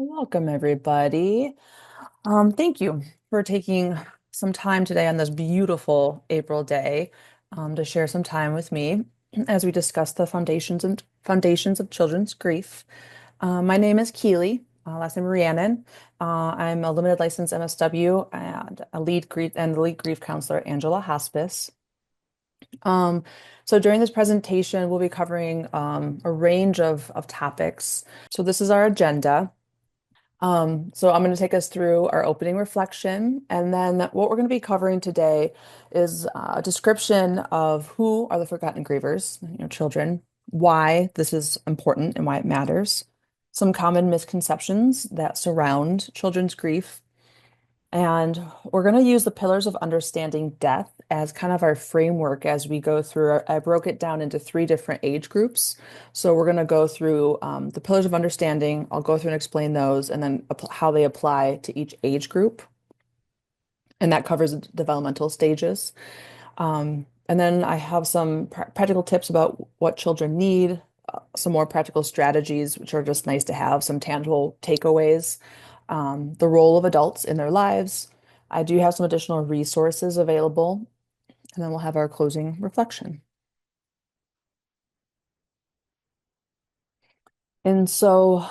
Welcome, everybody. Thank you for taking some time today on this beautiful April day to share some time with me as we discuss the foundations of children's grief. My name is Keely, last name Rhiannon. I'm a limited license MSW and the lead grief counselor at Angela Hospice. Um, so during this presentation, we'll be covering a range of topics. So this is our agenda. So I'm going to take us through our opening reflection, and then what we're going to be covering today is a description of who are the forgotten grievers, children, why this is important and why it matters, some common misconceptions that surround children's grief, and we're going to use the pillars of understanding death as kind of our framework as we go through. I broke it down into three different age groups. So we're going to go through the pillars of understanding. I'll go through and explain those and then how they apply to each age group. And that covers the developmental stages. And then I have some practical tips about what children need, some more practical strategies, which are just nice to have, some tangible takeaways, the role of adults in their lives. I do have some additional resources available, and then we'll have our closing reflection. And so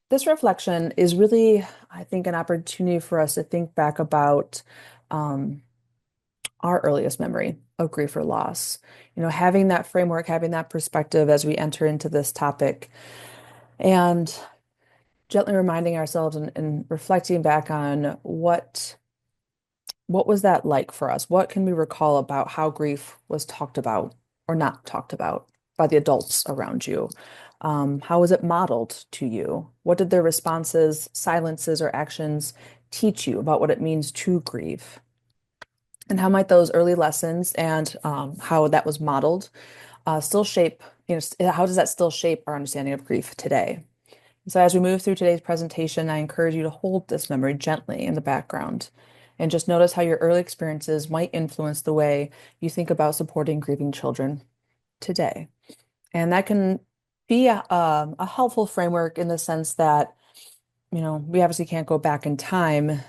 this reflection is really, I think, an opportunity for us to think back about um, our earliest memory of grief or loss. Having that framework, having that perspective as we enter into this topic, and gently reminding ourselves and reflecting back on what was that like for us? What can we recall about how grief was talked about or not talked about by the adults around you? How was it modeled to you? What did their responses, silences, or actions teach you about what it means to grieve? And how might those early lessons and how that was modeled still shape, how does that still shape our understanding of grief today? So as we move through today's presentation, I encourage you to hold this memory gently in the background and just notice how your early experiences might influence the way you think about supporting grieving children today. And that can be a helpful framework in the sense that, we obviously can't go back in time,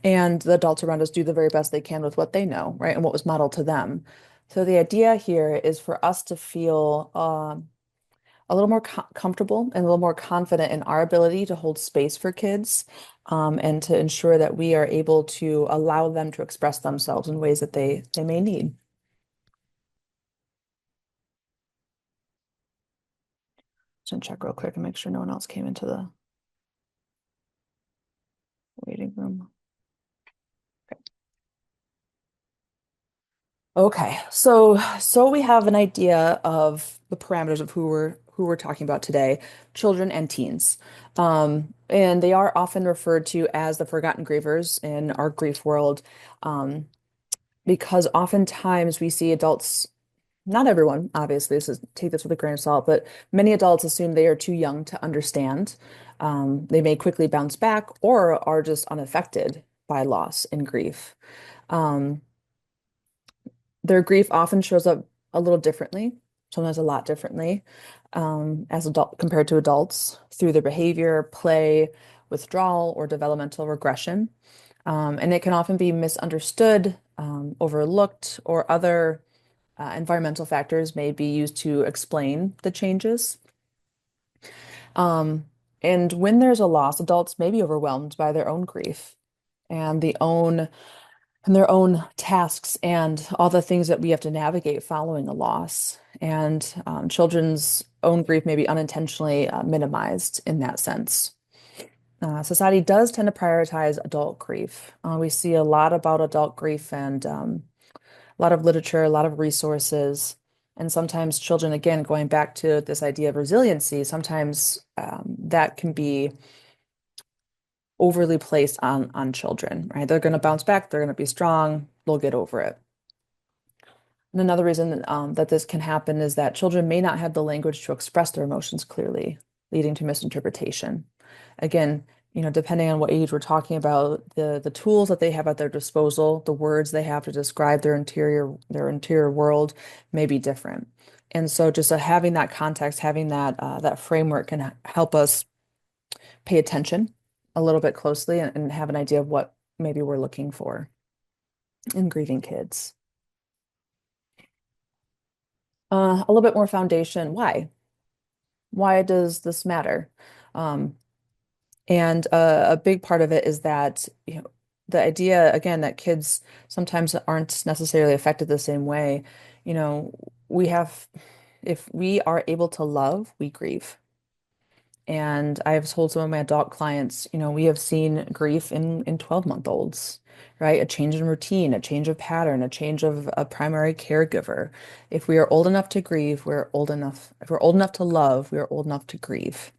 and the adults around us do the very best they can with what they know, right? And what was modeled to them. So the idea here is for us to feel a little more comfortable and a little more confident in our ability to hold space for kids, and to ensure that we are able to allow them to express themselves in ways that they may need. Just gonna check real quick and make sure no one else came into the waiting room. Okay, so we have an idea of the parameters of who we're talking about today, children and teens. And they are often referred to as the forgotten grievers in our grief world, because oftentimes we see adults, not everyone, obviously, take this with a grain of salt, but many adults assume they are too young to understand. They may quickly bounce back or are just unaffected by loss and grief. Um, their grief often shows up a little differently, sometimes a lot differently, as adult compared to adults through their behavior, play, withdrawal, or developmental regression. And it can often be misunderstood, overlooked, or other environmental factors may be used to explain the changes. Um, and when there's a loss, adults may be overwhelmed by their own grief and their own tasks and all the things that we have to navigate following a loss. And children's own grief may be unintentionally minimized in that sense. Society does tend to prioritize adult grief. We see a lot about adult grief and a lot of literature, a lot of resources. And sometimes children, again, going back to this idea of resiliency, sometimes that can be overly placed on children, right? They're going to bounce back, they're going to be strong, they'll get over it. And another reason that this can happen is that children may not have the language to express their emotions clearly, leading to misinterpretation. Again, depending on what age we're talking about, the tools that they have at their disposal, the words they have to describe their interior world may be different. And so just having that context, having that framework can help us pay attention a little bit closely and have an idea of what maybe we're looking for in grieving kids. A little bit more foundation. Why? Why does this matter? Um, and a big part of it is that, the idea, again, that kids sometimes aren't necessarily affected the same way. You know, we have, if we are able to love, we grieve. And I've told some of my adult clients, we have seen grief in 12-month-olds, right? A change in routine, a change of pattern, a change of a primary caregiver. If we are old enough to grieve, we're old enough. If we're old enough to love, we are old enough to grieve.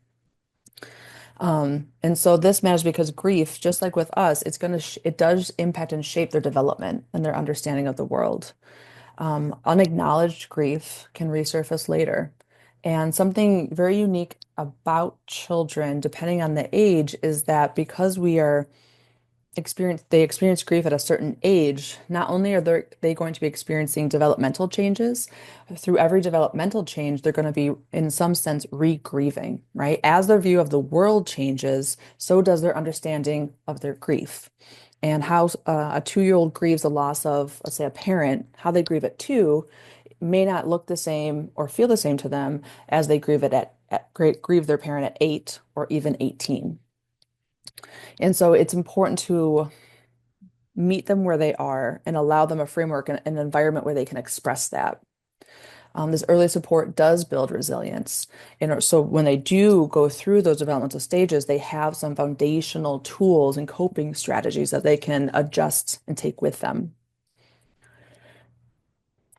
And so this matters because grief, just like with us, it does impact and shape their development and their understanding of the world. Unacknowledged grief can resurface later. And something very unique about children, depending on the age, is that because they experience grief at a certain age, not only are they going to be experiencing developmental changes, through every developmental change, they're going to be, in some sense, re-grieving, right? As their view of the world changes, so does their understanding of their grief. And how a 2-year-old grieves the loss of, let's say, a parent, how they grieve at 2 may not look the same or feel the same to them as they grieve their parent at 8 or even 18. And so it's important to meet them where they are and allow them a framework and an environment where they can express that. This early support does build resilience. And so when they do go through those developmental stages, they have some foundational tools and coping strategies that they can adjust and take with them.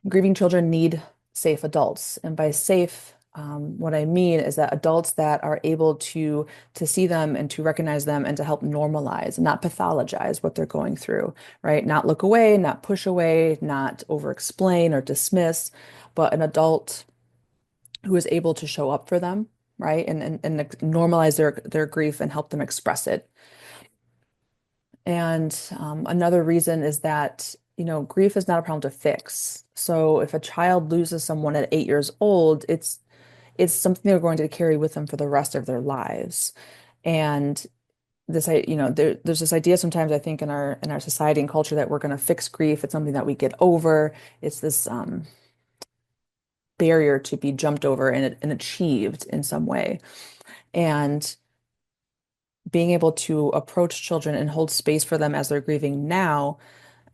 Grieving children need safe adults. And by safe, what I mean is that adults that are able to see them and to recognize them and to help normalize, not pathologize what they're going through, right? Not look away, not push away, not over explain or dismiss, but an adult who is able to show up for them, right? And normalize their grief and help them express it. And another reason is that, grief is not a problem to fix. So if a child loses someone at 8 years old, it's something they're going to carry with them for the rest of their lives. And there's this idea sometimes I think in our society and culture that we're going to fix grief. It's something that we get over. It's this barrier to be jumped over and achieved in some way. And being able to approach children and hold space for them as they're grieving now,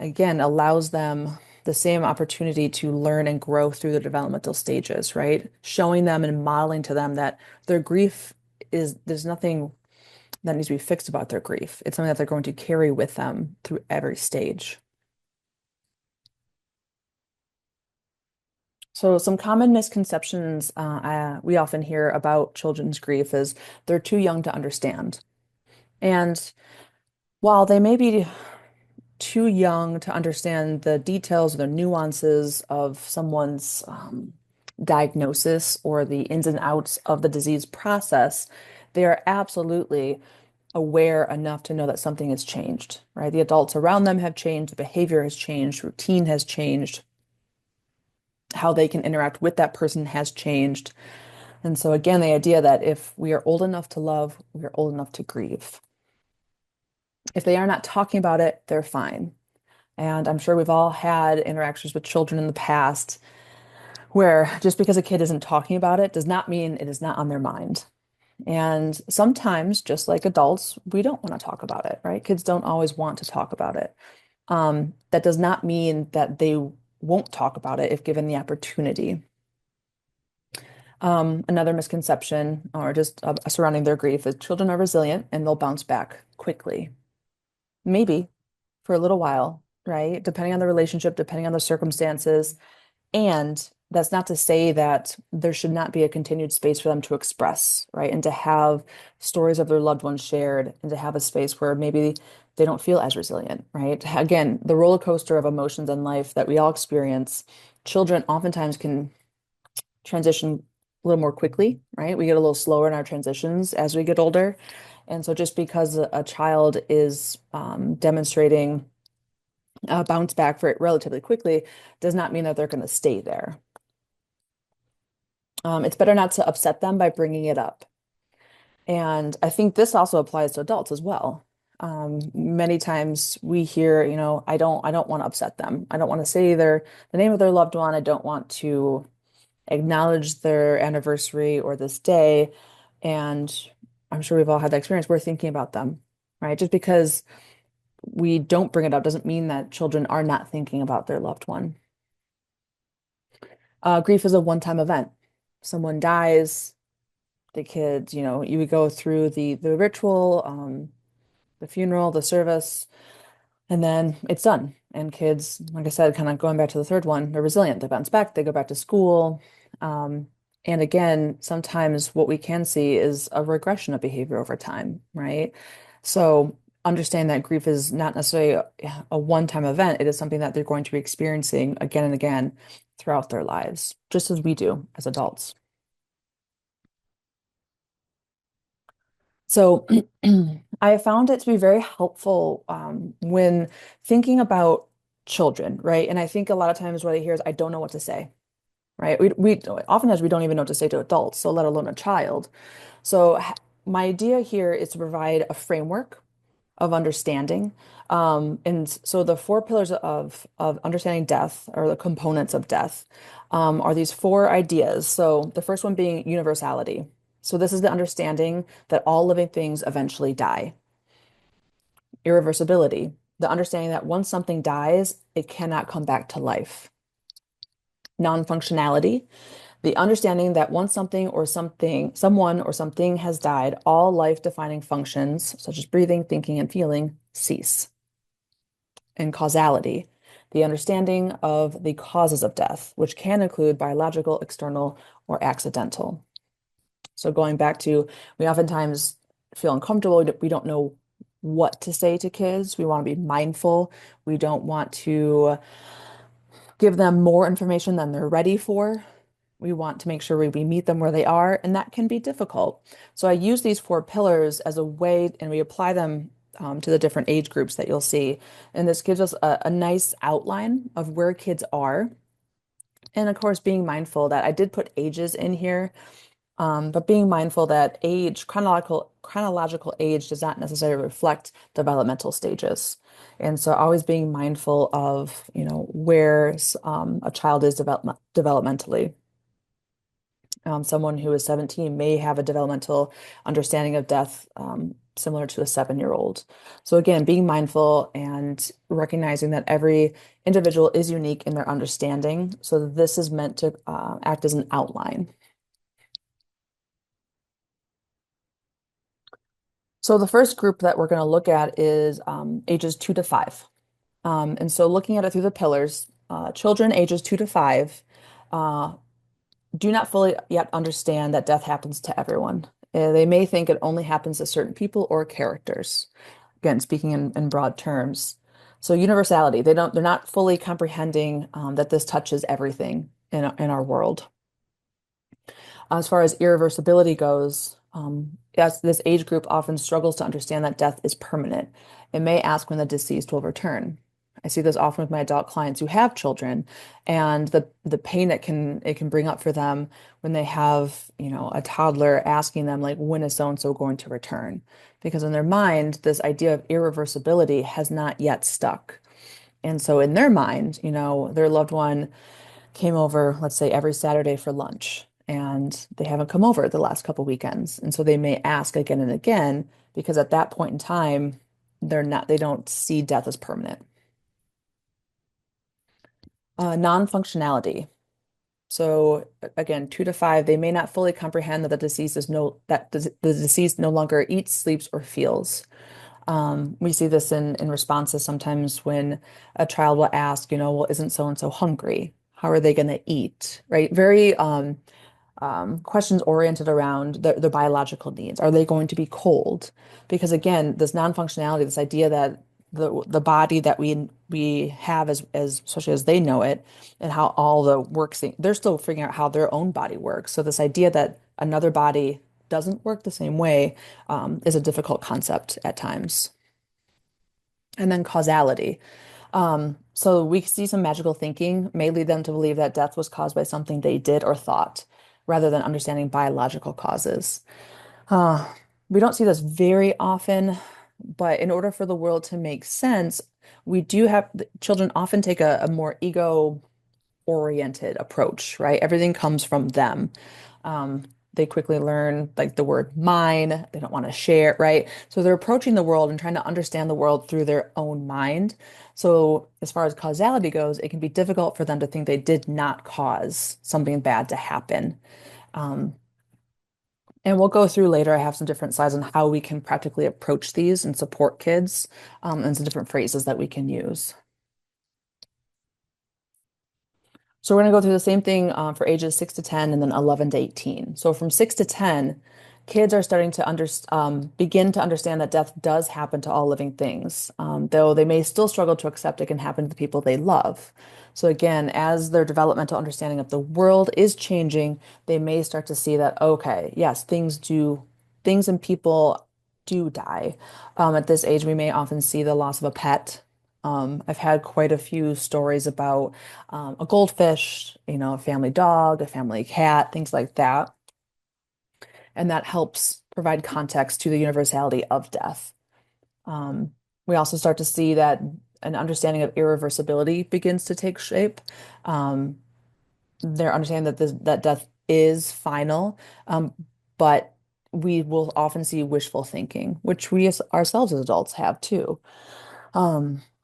again, allows them the same opportunity to learn and grow through the developmental stages, right? Showing them and modeling to them that their grief there's nothing that needs to be fixed about their grief. It's something that they're going to carry with them through every stage. So some common misconceptions we often hear about children's grief is they're too young to understand. And while they may be too young to understand the details, the nuances of someone's diagnosis or the ins and outs of the disease process, they are absolutely aware enough to know that something has changed, right? The adults around them have changed, the behavior has changed, routine has changed, how they can interact with that person has changed. And so, again, the idea that if we are old enough to love, we are old enough to grieve. If they are not talking about it, they're fine. And I'm sure we've all had interactions with children in the past where just because a kid isn't talking about it does not mean it is not on their mind. And sometimes, just like adults, we don't want to talk about it, right? Kids don't always want to talk about it. That does not mean that they won't talk about it if given the opportunity. Another misconception or just surrounding their grief is children are resilient and they'll bounce back quickly. Maybe for a little while, right? Depending on the relationship, depending on the circumstances. And that's not to say that there should not be a continued space for them to express, right? And to have stories of their loved ones shared and to have a space where maybe they don't feel as resilient, right? Again, the roller coaster of emotions in life that we all experience, children oftentimes can transition a little more quickly, right? We get a little slower in our transitions as we get older. And so just because a child is demonstrating a bounce back for it relatively quickly does not mean that they're going to stay there. It's better not to upset them by bringing it up. And I think this also applies to adults as well. Many times we hear, I don't want to upset them. I don't want to say the name of their loved one. I don't want to acknowledge their anniversary or this day. And I'm sure we've all had that experience. We're thinking about them, right? Just because we don't bring it up doesn't mean that children are not thinking about their loved one. Grief is a one-time event. Someone dies, the kids, you would go through the ritual, the funeral, the service, and then it's done. And kids, like I said, kind of going back to the third one, they're resilient. They bounce back, they go back to school. Um, and again, sometimes what we can see is a regression of behavior over time, right? So understand that grief is not necessarily a one-time event. It is something that they're going to be experiencing again and again throughout their lives, just as we do as adults. So I found it to be very helpful when thinking about children, right? And I think a lot of times what I hear is I don't know what to say, right? We oftentimes we don't even know what to say to adults, so let alone a child. So my idea here is to provide a framework of understanding. And so the four pillars of understanding death, or the components of death, are these four ideas. So the first one being universality. So this is the understanding that all living things eventually die. Irreversibility, the understanding that once something dies, it cannot come back to life. Non-functionality, the understanding that once someone or something has died, all life-defining functions, such as breathing, thinking, and feeling, cease. And causality, the understanding of the causes of death, which can include biological, external, or accidental. So going back to, we oftentimes feel uncomfortable. We don't know what to say to kids. We want to be mindful. We don't want to give them more information than they're ready for. We want to make sure we meet them where they are, and that can be difficult. So I use these four pillars as a way, and we apply them to the different age groups that you'll see. And this gives us a nice outline of where kids are. And of course, being mindful that I did put ages in here, but being mindful that chronological age does not necessarily reflect developmental stages. And so always being mindful of, where a child is developmentally. Someone who is 17 may have a developmental understanding of death similar to a 7-year-old. So again, being mindful and recognizing that every individual is unique in their understanding. So this is meant to act as an outline. So the first group that we're going to look at is ages 2 to 5. And so looking at it through the pillars, children ages 2 to 5 uh, do not fully yet understand that death happens to everyone. They may think it only happens to certain people or characters. Again, speaking in broad terms. So universality, they're not fully comprehending that this touches everything in our world. As far as irreversibility goes, yes, this age group often struggles to understand that death is permanent. It may ask when the deceased will return. I see this often with my adult clients who have children, and the pain it can bring up for them when they have, a toddler asking them like, when is so and so going to return? Because in their mind, this idea of irreversibility has not yet stuck. And so in their mind, their loved one came over, let's say, every Saturday for lunch, and they haven't come over the last couple weekends. And so they may ask again and again, because at that point in time, they don't see death as permanent. Non-functionality. So again, 2 to 5, they may not fully comprehend that the deceased no longer eats, sleeps, or feels. We see this in responses sometimes when a child will ask, well, isn't so and so hungry? How are they going to eat? Right? Very questions oriented around the biological needs. Are they going to be cold? Because again, this non-functionality, this idea that the body that we have as especially as they know it, and how all the works, they're still figuring out how their own body works. So this idea that another body doesn't work the same way is a difficult concept at times. And then causality. So we see some magical thinking may lead them to believe that death was caused by something they did or thought, rather than understanding biological causes. We don't see this very often, but in order for the world to make sense, we do have children often take a more ego-oriented approach, right? Everything comes from them. Um, they quickly learn like the word mine, they don't want to share, right? So they're approaching the world and trying to understand the world through their own mind. So as far as causality goes, it can be difficult for them to think they did not cause something bad to happen. Um, and we'll go through later. I have some different slides on how we can practically approach these and support kids, and some different phrases that we can use. So we're going to go through the same thing for ages 6 to 10 and then 11 to 18. So from 6 to 10, kids are starting to begin to understand that death does happen to all living things, though they may still struggle to accept it can happen to the people they love. So again, as their developmental understanding of the world is changing, they may start to see that, okay, yes, things and people do die. At this age, we may often see the loss of a pet. I've had quite a few stories about a goldfish, a family dog, a family cat, things like that. And that helps provide context to the universality of death. Um, we also start to see that an understanding of irreversibility begins to take shape. Um, they're understanding that death is final, but we will often see wishful thinking, which we ourselves as adults have too.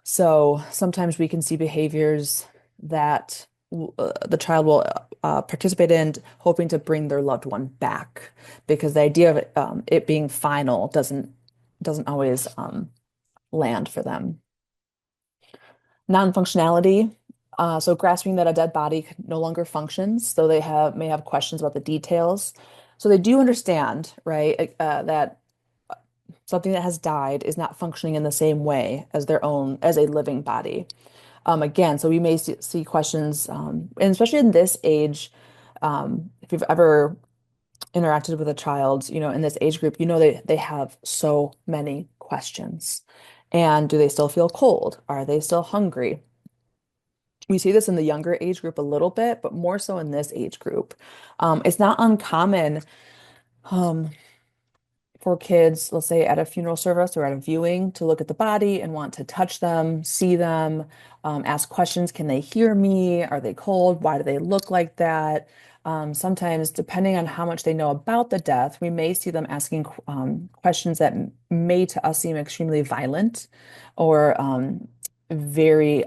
So sometimes we can see behaviors that the child will participate in, hoping to bring their loved one back, because the idea of it being final doesn't always land for them. Non-functionality. So grasping that a dead body no longer functions, though they may have questions about the details. So they do understand, right, that something that has died is not functioning in the same way as as a living body. Again, so we may see questions, and especially in this age, if you've ever interacted with a child, in this age group, they have so many questions. And do they still feel cold? Are they still hungry? We see this in the younger age group a little bit, but more so in this age group. It's not uncommon. Um, for kids, let's say at a funeral service or at a viewing, to look at the body and want to touch them, see them, ask questions. Can they hear me? Are they cold? Why do they look like that? Sometimes, depending on how much they know about the death, we may see them asking questions that may to us seem extremely violent or very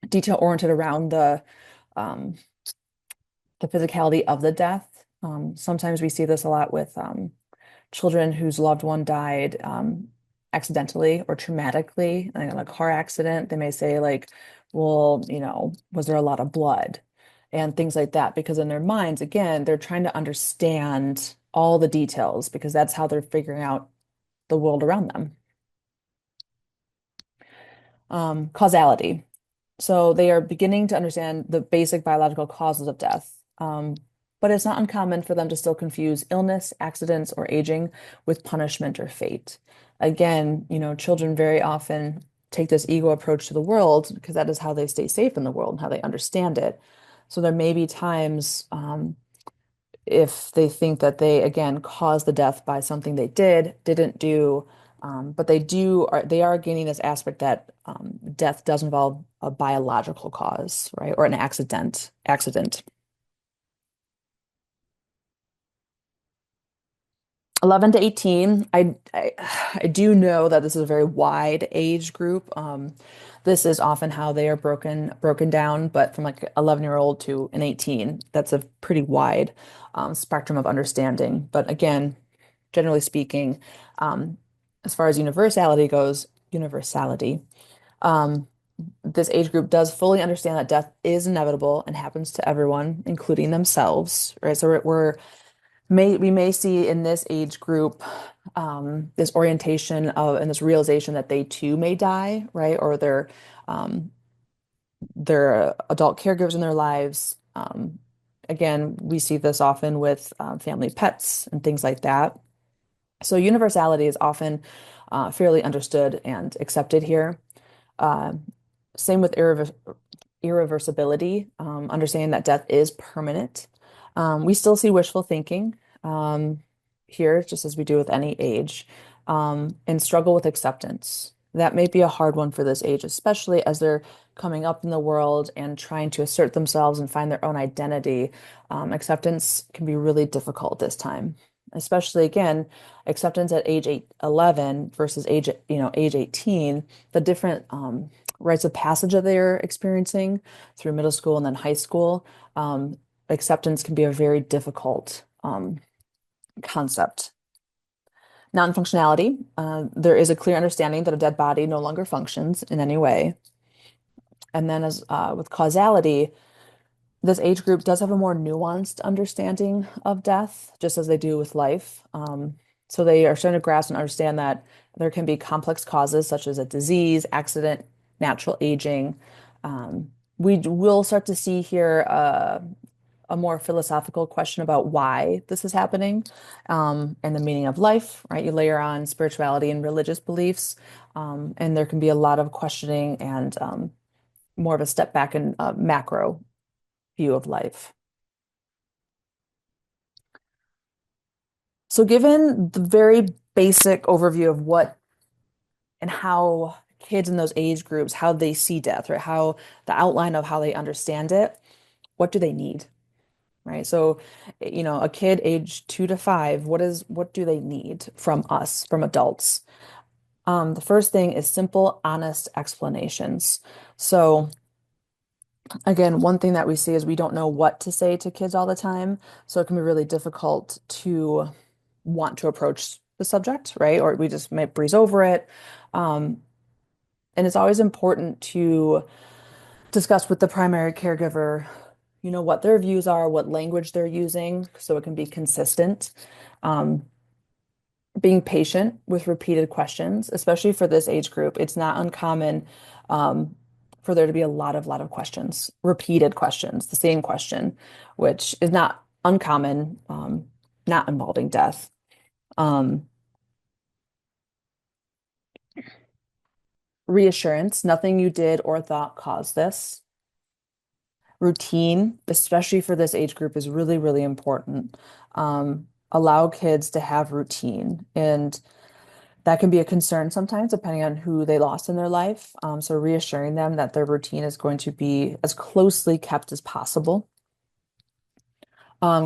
detail oriented around um, the physicality of the death. Sometimes we see this a lot with children whose loved one died accidentally or traumatically, like in a car accident. They may say, like, well, was there a lot of blood and things like that? Because in their minds, again, they're trying to understand all the details because that's how they're figuring out the world around them. Causality. So they are beginning to understand the basic biological causes of death. But it's not uncommon for them to still confuse illness, accidents, or aging with punishment or fate. Again, children very often take this ego approach to the world because that is how they stay safe in the world and how they understand it. So there may be times if they think that they, again, caused the death by something they didn't do, but they are gaining this aspect that death does involve a biological cause, right? Or an accident. 11 to 18, I do know that this is a very wide age group. This is often how they are broken down, but from like 11-year-old to an 18, that's a pretty wide spectrum of understanding. But again, generally speaking, um, as far as universality, um, this age group does fully understand that death is inevitable and happens to everyone, including themselves, right? So we may see in this age group this orientation of and this realization that they too may die, right? Or um, they're adult caregivers in their lives. Again, we see this often with family pets and things like that. So universality is often fairly understood and accepted here. Uh, Same with irreversibility, understanding that death is permanent. We still see wishful thinking. here, just as we do with any age, and struggle with acceptance. That may be a hard one for this age, especially as they're coming up in the world and trying to assert themselves and find their own identity. Acceptance can be really difficult this time, especially again, acceptance at age 11 versus age 18, the different rites of passage that they're experiencing through middle school and then high school. Acceptance can be a very difficult concept. Non-functionality, there is a clear understanding that a dead body no longer functions in any way. And then as with causality, this age group does have a more nuanced understanding of death, just as they do with life. So they are starting to grasp and understand that there can be complex causes such as a disease, accident, natural aging. We will start to see here a more philosophical question about why this is happening, and the meaning of life, right? You layer on spirituality and religious beliefs, and there can be a lot of questioning and more of a step back in macro view of life. So, given the very basic overview of what and how kids in those age groups, how they see death, right? How the outline of how they understand it, what do they need? Right. So, a kid age 2 to 5, what do they need from us, from adults? The first thing is simple, honest explanations. So, again, one thing that we see is we don't know what to say to kids all the time. So it can be really difficult to want to approach the subject, right? Or we just might breeze over it. Um, and it's always important to discuss with the primary caregiver, what their views are, what language they're using, so it can be consistent. Um, Being patient with repeated questions, especially for this age group, it's not uncommon for there to be a lot of questions, repeated questions, the same question, which is not uncommon, not involving death. Um, Reassurance, nothing you did or thought caused this. Routine, especially for this age group, is really, really important. Allow kids to have routine, and that can be a concern sometimes, depending on who they lost in their life. So reassuring them that their routine is going to be as closely kept as possible.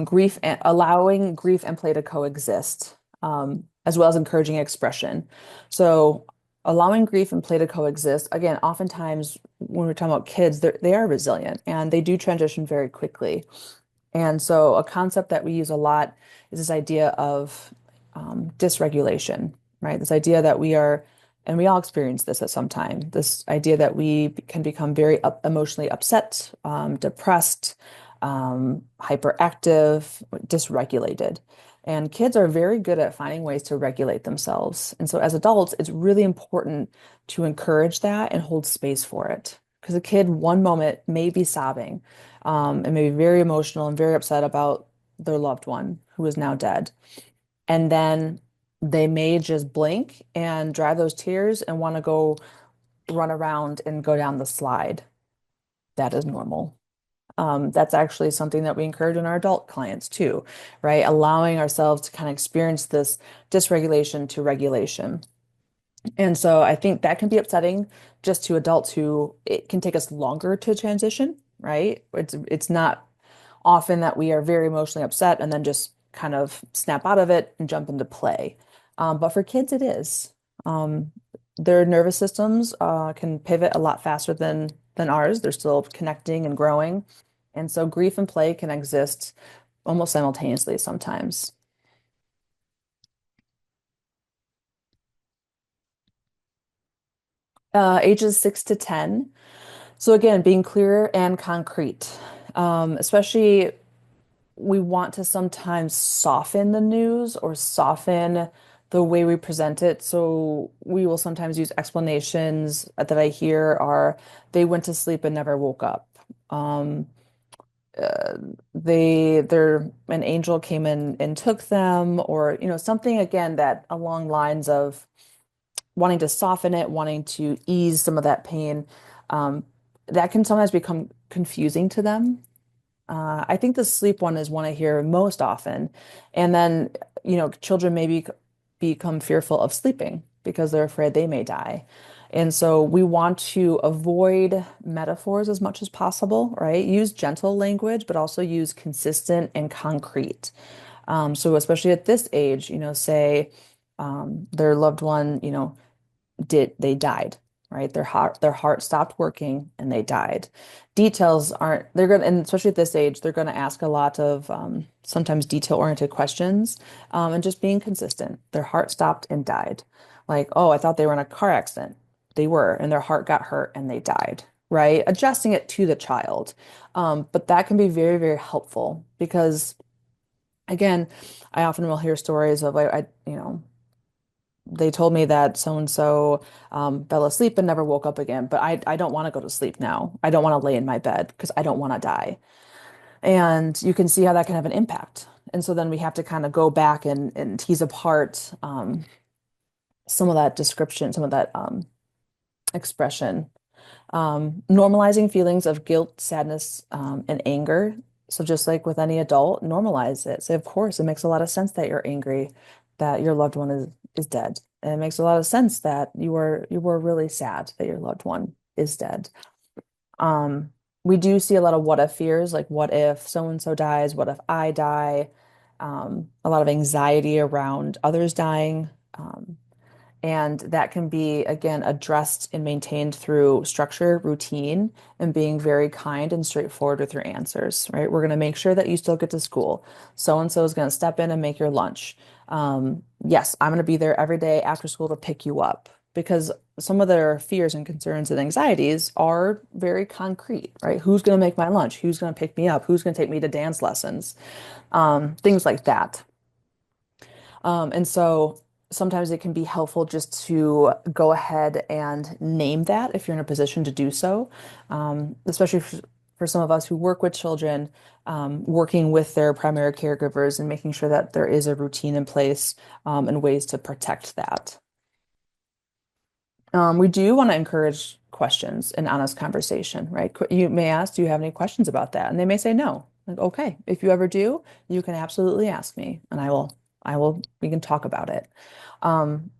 Grief and allowing grief and play to coexist, as well as encouraging expression. So allowing grief and play to coexist, again, oftentimes when we're talking about kids, they are resilient and they do transition very quickly. And so a concept that we use a lot is this idea of dysregulation, right? This idea that we are, and we all experience this at some time, this idea that we can become very emotionally upset, depressed, hyperactive, dysregulated. And kids are very good at finding ways to regulate themselves. And so as adults, it's really important to encourage that and hold space for it. Because a kid, one moment, may be sobbing, and may be very emotional and very upset about their loved one who is now dead. And then they may just blink and dry those tears and want to go run around and go down the slide. That is normal. That's actually something that we encourage in our adult clients too, right? Allowing ourselves to kind of experience this dysregulation to regulation. And so I think that can be upsetting just to adults who it can take us longer to transition, right? It's not often that we are very emotionally upset and then just kind of snap out of it and jump into play. But for kids, it is. Um, their nervous systems can pivot a lot faster than ours. They're still connecting and growing. And so grief and play can exist almost simultaneously sometimes. Ages 6 to 10. So again, being clear and concrete, especially we want to sometimes soften the news or soften the way we present it. So we will sometimes use explanations that I hear are they went to sleep and never woke up. Um, uh, an angel came in and took them, or something again that along lines of wanting to soften it, wanting to ease some of that pain. Um, that can sometimes become confusing to them. I think the sleep one is one I hear most often. And then, children maybe become fearful of sleeping because they're afraid they may die. And so we want to avoid metaphors as much as possible, right? Use gentle language, but also use consistent and concrete. So especially at this age, say their loved one, did they died, right? Their heart stopped working and they died. Details aren't they're gonna and especially at this age, they're gonna ask a lot of sometimes detail-oriented questions, and just being consistent. Their heart stopped and died. Like, oh, I thought they were in a car accident. They were, and their heart got hurt and they died, right? Adjusting it to the child. But that can be very, very helpful because again, I often will hear stories of like they told me that so and so fell asleep and never woke up again, but I don't want to go to sleep now. I don't want to lay in my bed because I don't want to die. And you can see how that can have an impact. And so then we have to kind of go back and tease apart some of that description, some of that expression. Normalizing feelings of guilt, sadness, and anger. So just like with any adult, normalize it. Say, of course, it makes a lot of sense that you're angry, that your loved one is dead. And it makes a lot of sense that you were really sad that your loved one is dead. Um, we do see a lot of what if fears, like what if so and so dies, what if I die? A lot of anxiety around others dying. And that can be, again, addressed and maintained through structure, routine, and being very kind and straightforward with your answers, right? We're going to make sure that you still get to school. So and so is going to step in and make your lunch. Yes, I'm going to be there every day after school to pick you up because some of their fears and concerns and anxieties are very concrete, right? Who's going to make my lunch? Who's going to pick me up? Who's going to take me to dance lessons? Things like that. And so sometimes it can be helpful just to go ahead and name that if you're in a position to do so, especially for some of us who work with children, working with their primary caregivers and making sure that there is a routine in place, and ways to protect that. We do want to encourage questions and honest conversation, right? You may ask, do you have any questions about that? And they may say no. Like, okay, if you ever do, you can absolutely ask me and we can talk about it.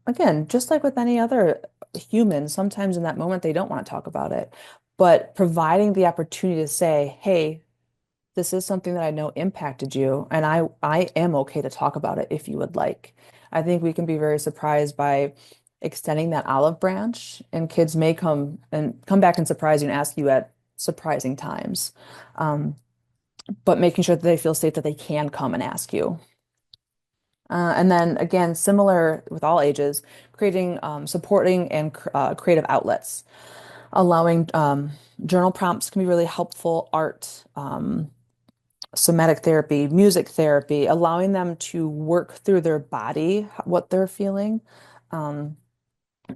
Again, just like with any other human, sometimes in that moment they don't want to talk about it, but providing the opportunity to say, hey, this is something that I know impacted you, and I am okay to talk about it if you would like. I think we can be very surprised by extending that olive branch, and kids may come back and surprise you and ask you at surprising times. Um, but making sure that they feel safe that they can come and ask you. And then again, similar with all ages, creating supporting and creative outlets, allowing journal prompts can be really helpful. Art, somatic therapy, music therapy, allowing them to work through their body, what they're feeling, um,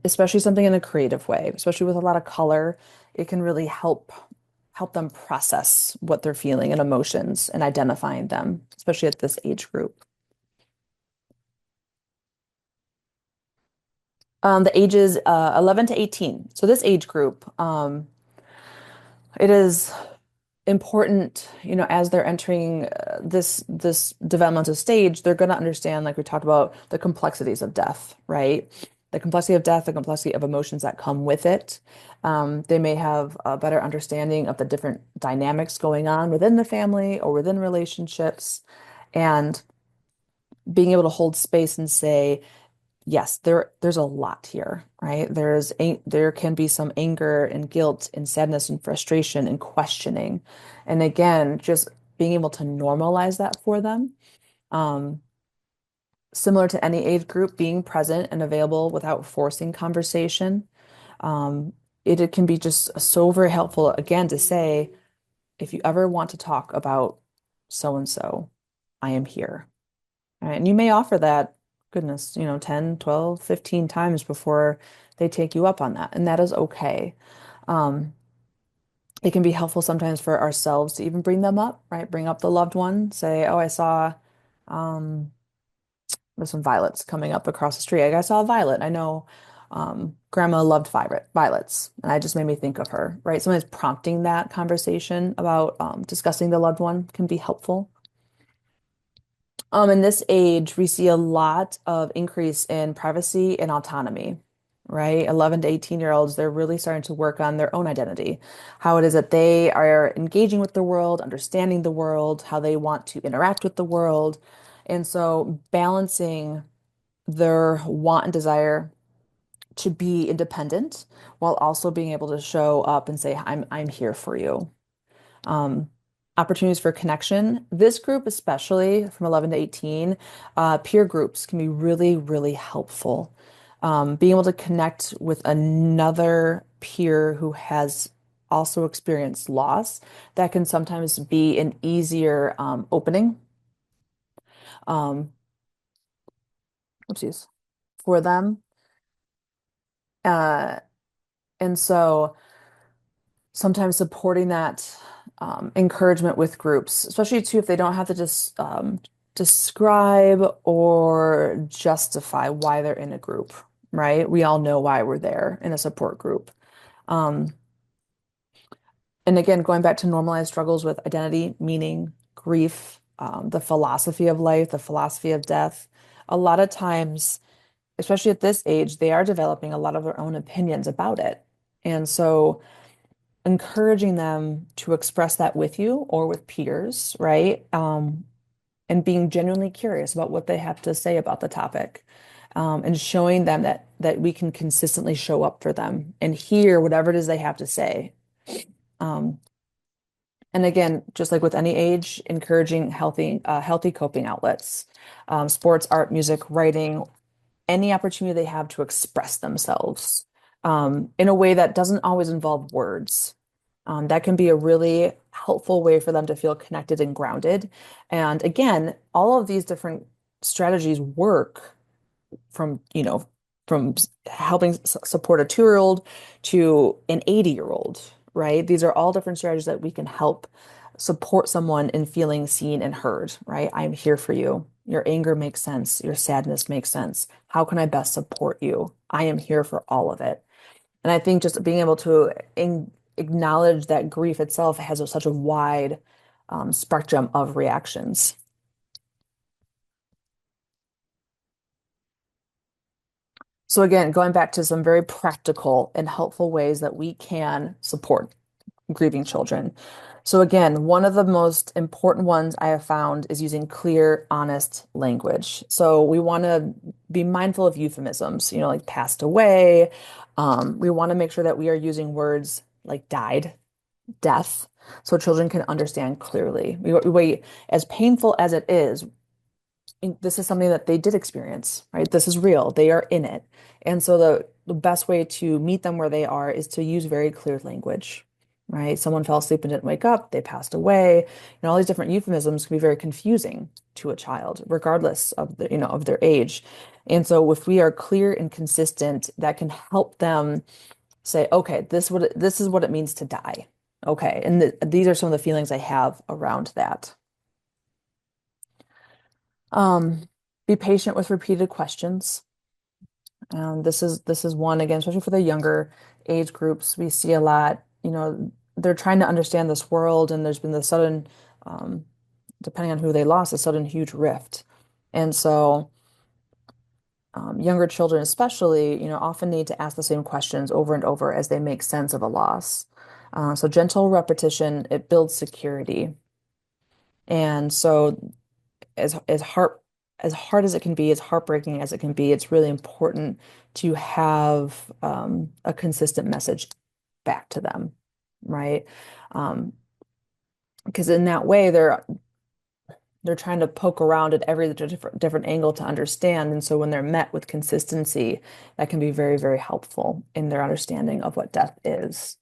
especially something in a creative way, especially with a lot of color, it can really help them process what they're feeling and emotions and identifying them, especially at this age group. The ages 11 to 18. So this age group, it is important, as they're entering this developmental stage, they're going to understand, like we talked about, the complexities of death, right? The complexity of death, the complexity of emotions that come with it. They may have a better understanding of the different dynamics going on within the family or within relationships, and being able to hold space and say, yes, there's a lot here, right? There can be some anger and guilt and sadness and frustration and questioning. And again, just being able to normalize that for them. Um, Similar to any age group, being present and available without forcing conversation. Um, it can be just so very helpful, again, to say, if you ever want to talk about so and so, I am here. Right. And you may offer that, goodness, 10, 12, 15 times before they take you up on that. And that is okay. Um, it can be helpful sometimes for ourselves to even bring them up, right? Bring up the loved one, say, oh, I saw um, there's some violets coming up across the street. Like, I saw a violet. I know Grandma loved violets, and I just made me think of her, right? Sometimes prompting that conversation about discussing the loved one can be helpful. In this age, we see a lot of increase in privacy and autonomy, right? 11 to 18-year-olds, they're really starting to work on their own identity, how it is that they are engaging with the world, understanding the world, how they want to interact with the world. And so balancing their want and desire to be independent while also being able to show up and say, I'm here for you. um, Opportunities for connection. This group, especially from 11 to 18, peer groups can be really, really helpful. Being able to connect with another peer who has also experienced loss, that can sometimes be an easier opening, um, oopsies, for them. Uh, and so sometimes supporting that encouragement with groups, especially too if they don't have to just describe or justify why they're in a group, right? We all know why we're there in a support group. Um, and again, going back to normalized struggles with identity, meaning, grief, the philosophy of life, the philosophy of death. A lot of times, especially at this age, they are developing a lot of their own opinions about it. And so encouraging them to express that with you or with peers, right? And being genuinely curious about what they have to say about the topic, and showing them that we can consistently show up for them and hear whatever it is they have to say. Um, and again, just like with any age, encouraging healthy coping outlets, sports, art, music, writing, any opportunity they have to express themselves in a way that doesn't always involve words. That can be a really helpful way for them to feel connected and grounded. And again, all of these different strategies work from, from helping support a 2-year-old to an 80-year-old, right? These are all different strategies that we can help support someone in feeling seen and heard, right? I'm here for you. Your anger makes sense. Your sadness makes sense. How can I best support you? I am here for all of it. And I think just being able to acknowledge that grief itself has such a wide spectrum of reactions. So again, going back to some very practical and helpful ways that we can support grieving children. So again, one of the most important ones I have found is using clear, honest language. So we want to be mindful of euphemisms, like passed away. We want to make sure that we are using words like died, death, so children can understand clearly. As painful as it is, this is something that they did experience, right? This is real. They are in it. And so the best way to meet them where they are is to use very clear language, right? Someone fell asleep and didn't wake up, they passed away. All these different euphemisms can be very confusing to a child, regardless of of their age. And so if we are clear and consistent, that can help them say, okay, this is what it means to die. Okay. And these are some of the feelings I have around that. Um, be patient with repeated questions. This is one again, especially for the younger age groups. We see a lot, they're trying to understand this world, and there's been the sudden, um, depending on who they lost, a sudden huge rift. And so, younger children, especially, often need to ask the same questions over and over as they make sense of a loss. So gentle repetition, it builds security. And so as hard as it can be, as heartbreaking as it can be, it's really important to have a consistent message back to them, right? Um, because in that way, they're trying to poke around at every different angle to understand, and so when they're met with consistency, that can be very, very helpful in their understanding of what death is.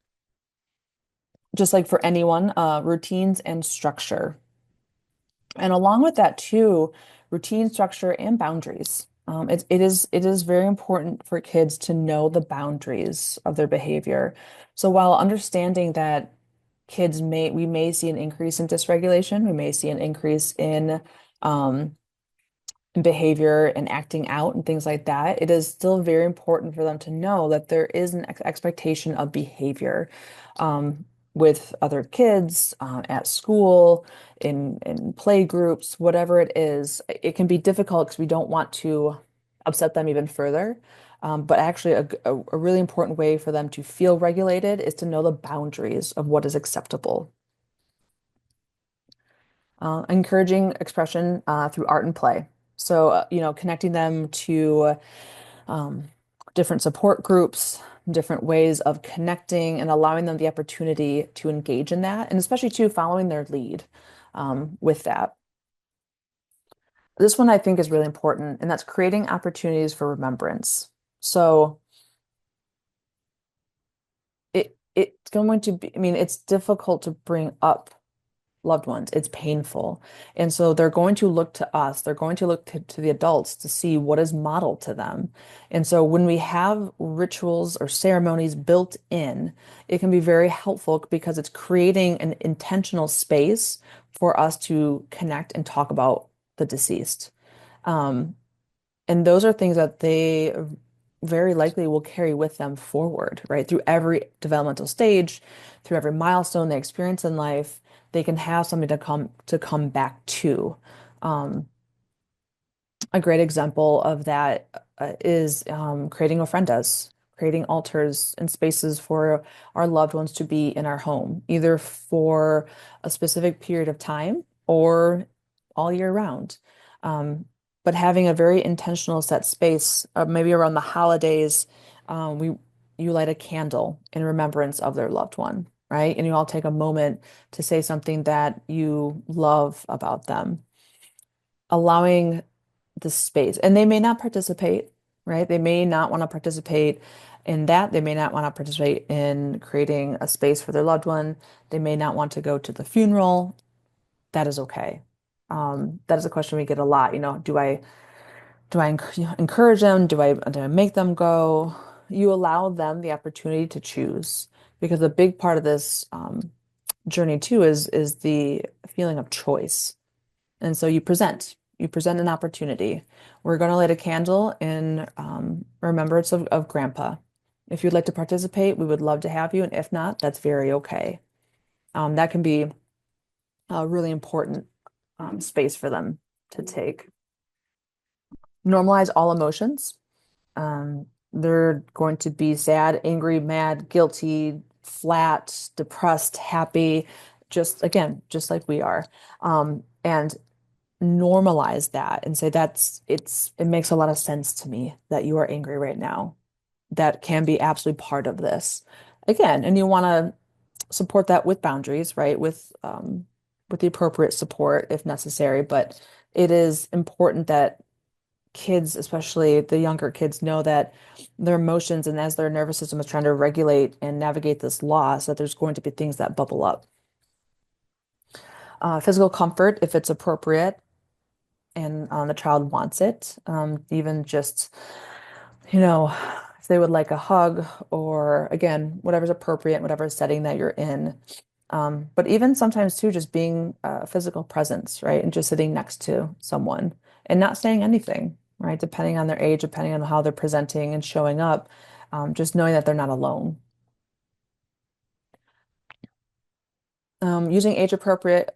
Just like for anyone, routines and structure. And along with that too, routine structure and boundaries. It is very important for kids to know the boundaries of their behavior. So while understanding that we may see an increase in dysregulation, we may see an increase um, behavior and acting out and things like that, it is still very important for them to know that there is an expectation of behavior um, with other kids, at school, in play groups, whatever it is. It can be difficult because we don't want to upset them even further. But actually, a really important way for them to feel regulated is to know the boundaries of what is acceptable. Encouraging expression through art and play. So, connecting them to um, different support groups, different ways of connecting, and allowing them the opportunity to engage in that, and especially too following their lead with that. This one I think is really important, and that's creating opportunities for remembrance. So it's going to be, I mean, it's difficult to bring up loved ones. It's painful. And so they're going to look to us, they're going to look to the adults to see what is modeled to them. And so when we have rituals or ceremonies built in, it can be very helpful because it's creating an intentional space for us to connect and talk about the deceased. Um, and those are things that they very likely will carry with them forward, right? Through every developmental stage, through every milestone they experience in life, they can have something to come back to. Um, a great example of that is creating ofrendas, creating altars and spaces for our loved ones to be in our home, either for a specific period of time or all year round. Um, but having a very intentional set space, maybe around the holidays, we you light a candle in remembrance of their loved one, right? And you all take a moment to say something that you love about them, allowing the space. And they may not participate, right? They may not want to participate in that. They may not want to participate in creating a space for their loved one. They may not want to go to the funeral. That is okay. That is a question we get a lot. Do I encourage them? Do I make them go? You allow them the opportunity to choose because a big part of this journey too is the feeling of choice. And so you present an opportunity. We're going to light a candle in remembrance of Grandpa. If you'd like to participate, we would love to have you. And if not, that's very okay. That can be a really important space for them to take. Normalize all emotions. They're going to be sad, angry, mad, guilty, flat, depressed, happy, just again, just like we are. And normalize that and say it makes a lot of sense to me that you are angry right now. That can be absolutely part of this. Again, and you want to support that with boundaries, right? With the appropriate support if necessary, but it is important that kids, especially the younger kids, know that their emotions and as their nervous system is trying to regulate and navigate this loss, that there's going to be things that bubble up. Physical comfort, if it's appropriate, and the child wants it. Even just, if they would like a hug or again, whatever's appropriate, whatever setting that you're in. But even sometimes too, just being a physical presence, right? And just sitting next to someone and not saying anything, right? Depending on their age, depending on how they're presenting and showing up, just knowing that they're not alone. Using age-appropriate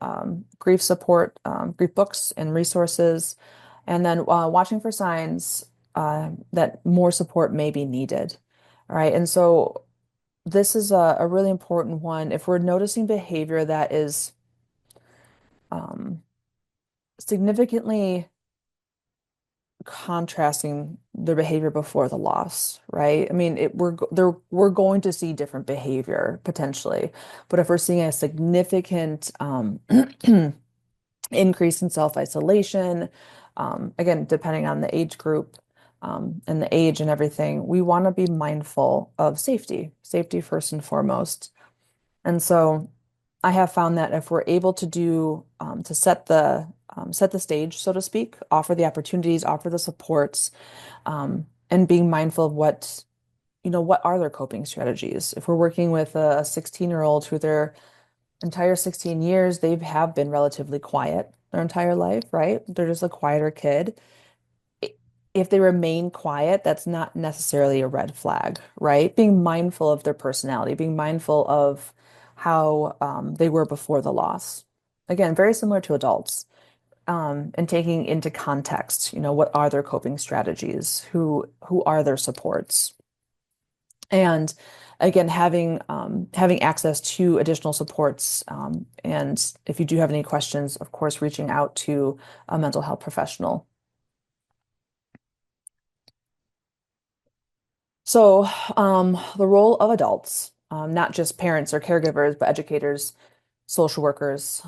grief support, grief books and resources, and then watching for signs that more support may be needed. All right. And so this is a really important one. If we're noticing behavior that is um, significantly contrasting their behavior before the loss, right? I mean, we're going to see different behavior potentially, but if we're seeing a significant increase in self-isolation, again, depending on the age group, and the age and everything, we want to be mindful of safety first and foremost. And so I have found that if we're able to do to set the stage, so to speak, offer the opportunities, offer the supports, and being mindful of what are their coping strategies. If we're working with a 16-year-old who their entire 16 years, they have been relatively quiet their entire life, right? They're just a quieter kid. if they remain quiet, that's not necessarily a red flag, right? Being mindful of their personality, being mindful of how they were before the loss. Again, very similar to adults, and taking into context, what are their coping strategies? Who are their supports? And again, having access to additional supports. And if you do have any questions, of course, reaching out to a mental health professional. So, the role of adults, not just parents or caregivers, but educators, social workers,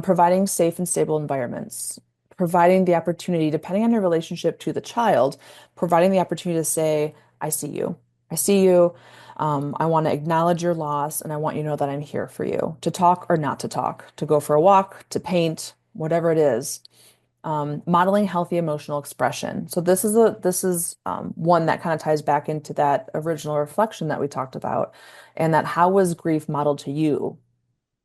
providing safe and stable environments, providing the opportunity, depending on your relationship to the child, providing the opportunity to say, I see you. I see you. I want to acknowledge your loss, and I want you to know that I'm here for you, to talk or not to talk, to go for a walk, to paint, whatever it is. Modeling healthy emotional expression. So this is one that kind of ties back into that original reflection that we talked about, and that how was grief modeled to you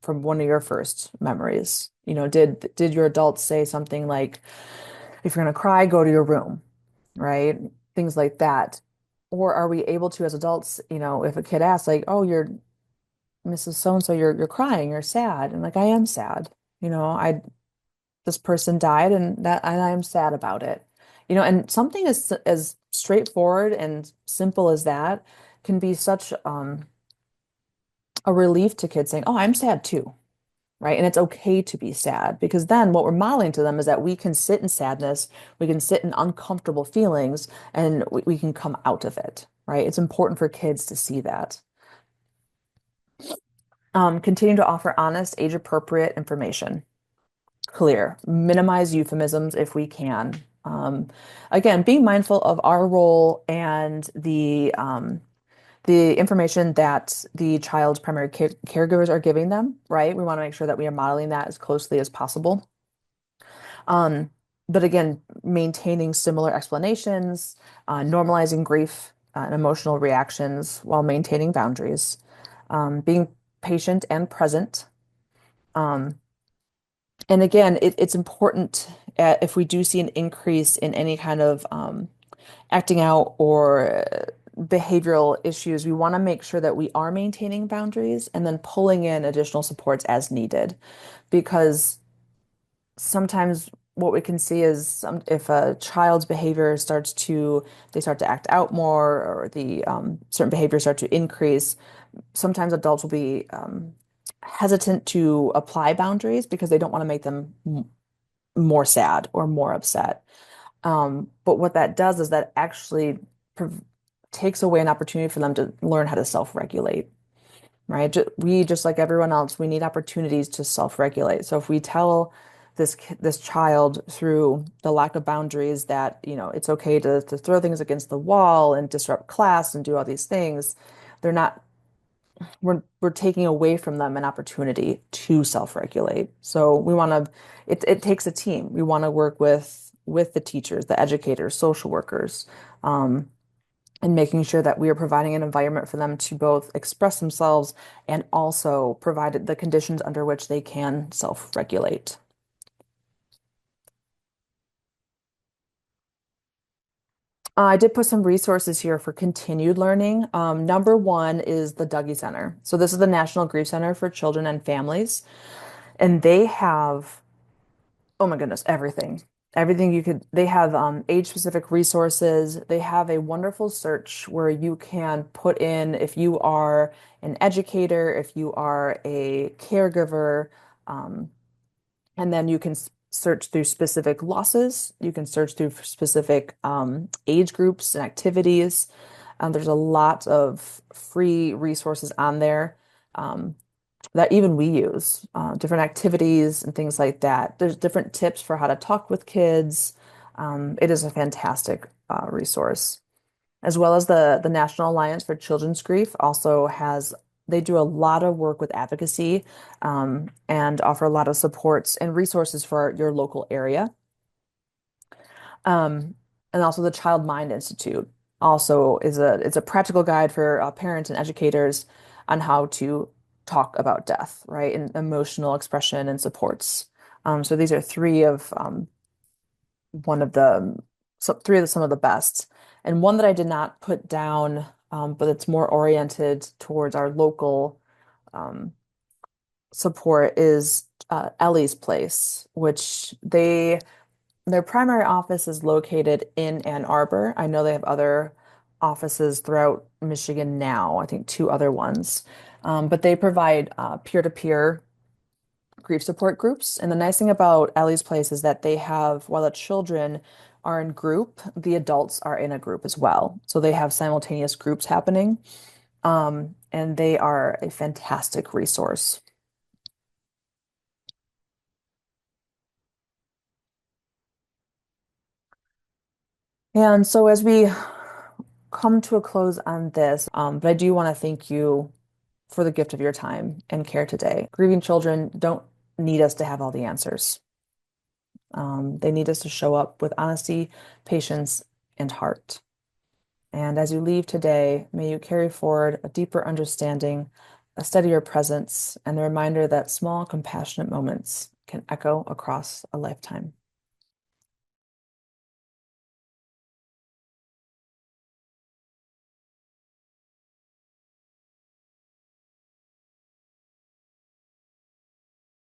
from one of your first memories? Did your adults say something like, if you're gonna cry, go to your room, right? Things like that. Or are we able to, as adults, if a kid asks, like, oh, you're Mrs. So and so, you're crying, you're sad, and like, I am sad. I this person died and I am sad about it. And something as straightforward and simple as that can be such a relief to kids saying, "Oh, I'm sad too." Right? And it's okay to be sad because then what we're modeling to them is that we can sit in sadness, we can sit in uncomfortable feelings, and we can come out of it, right? It's important for kids to see that. Continue to offer honest, age-appropriate information. Clear. Minimize euphemisms if we can. Again, being mindful of our role and the information that the child's primary caregivers are giving them, right? We want to make sure that we are modeling that as closely as possible. Um, but again, maintaining similar explanations, normalizing grief and emotional reactions while maintaining boundaries, being patient and present. Um, And again, it's important if we do see an increase in any kind of acting out or behavioral issues, we want to make sure that we are maintaining boundaries and then pulling in additional supports as needed. Because sometimes what we can see is if a child's behavior they start to act out more, or the certain behaviors start to increase, sometimes adults will be hesitant to apply boundaries because they don't want to make them more sad or more upset. But what that does is that actually prov takes away an opportunity for them to learn how to self-regulate, right? We, just like everyone else, we need opportunities to self-regulate. So if we tell this child through the lack of boundaries that, it's okay to throw things against the wall and disrupt class and do all these things, they're not we're taking away from them an opportunity to self-regulate. So we want to it takes a team. We want to work with the teachers, the educators, social workers, and making sure that we are providing an environment for them to both express themselves and also provide the conditions under which they can self-regulate. I did put some resources here for continued learning. Number one is the Dougie Center. So this is the National Grief Center for Children and Families. And they have, oh my goodness, everything. Everything they have age-specific resources. They have a wonderful search where you can put in if you are an educator, if you are a caregiver, um, and then you can search through specific losses. You can search through specific age groups and activities. There's a lot of free resources on there. That even we use, different activities and things like that. There's different tips for how to talk with kids. It is a fantastic resource, as well as the National Alliance for Children's Grief also they do a lot of work with advocacy, and offer a lot of supports and resources for your local area. Um, and also the Child Mind Institute also it's a practical guide for parents and educators on how to talk about death, right? And emotional expression and supports. So these are three of one of the three of some of the best. And one that I did not put down, but it's more oriented towards our local um, support is Ellie's Place, which their primary office is located in Ann Arbor. I know they have other offices throughout Michigan now, I think two other ones. But they provide peer-to-peer grief support groups. And the nice thing about Ellie's Place is that they have, while the children are in group, the adults are in a group as well. So they have simultaneous groups happening. And they are a fantastic resource. And so as we come to a close on this, but I do want to thank you for the gift of your time and care today. Grieving children don't need us to have all the answers. They need us to show up with honesty, patience, and heart. And as you leave today, may you carry forward a deeper understanding, a steadier presence, and the reminder that small, compassionate moments can echo across a lifetime.